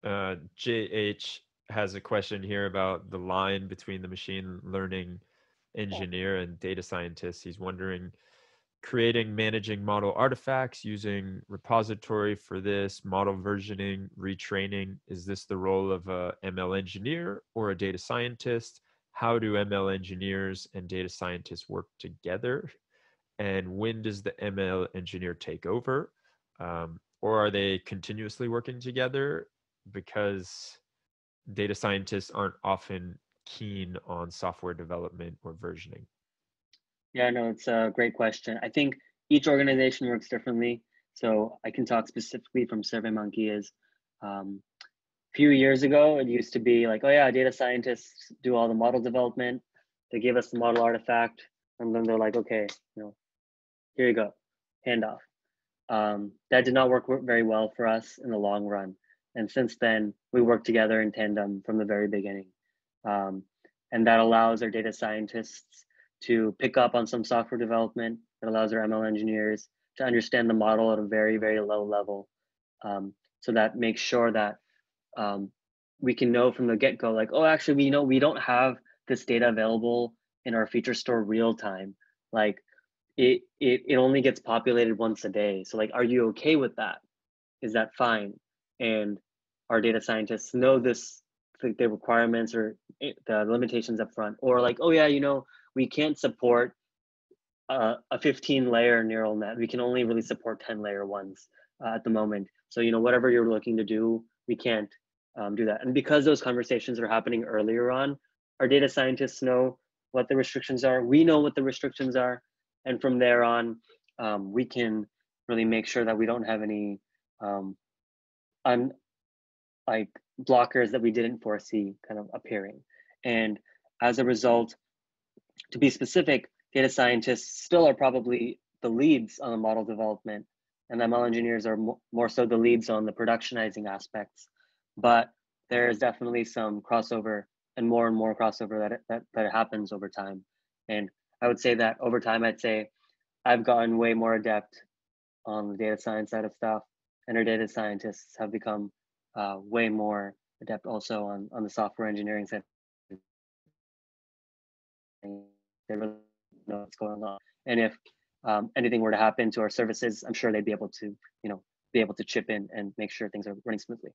JH has a question here about the line between the machine learning engineer and data scientist. He's wondering, creating, managing model artifacts, using repository for this, model versioning, retraining. Is this the role of a ML engineer or a data scientist? How do ML engineers and data scientists work together? And when does the ML engineer take over? Or are they continuously working together? Because data scientists aren't often keen on software development or versioning. Yeah, no, it's a great question. I think each organization works differently. So I can talk specifically from SurveyMonkey is a few years ago, it used to be like, oh yeah, data scientists do all the model development. They give us the model artifact, and then they're like, okay, here you go, handoff. That did not work very well for us in the long run. And since then, we work together in tandem from the very beginning. And that allows our data scientists to pick up on some software development. It allows our ML engineers to understand the model at a very, very low level. So that makes sure that we can know from the get-go, like, oh, actually, we don't have this data available in our feature store real time. Like, it only gets populated once a day. So like, are you okay with that? Is that fine? And our data scientists know this, like the requirements or the limitations up front, or like, oh yeah, we can't support a 15 layer neural net. We can only really support 10 layer ones at the moment. So, whatever you're looking to do, we can't do that. And because those conversations are happening earlier on, our data scientists know what the restrictions are. We know what the restrictions are. And from there on, we can really make sure that we don't have any like blockers that we didn't foresee kind of appearing. And as a result, to be specific, data scientists still are probably the leads on the model development, and ML engineers are more so the leads on the productionizing aspects. But there is definitely some crossover and more crossover that happens over time. And I would say that over time, I'd say I've gotten way more adept on the data science side of stuff, and our data scientists have become way more adept also on the software engineering side. They really know what's going on. And if anything were to happen to our services, I'm sure they'd be able to, be able to chip in and make sure things are running smoothly.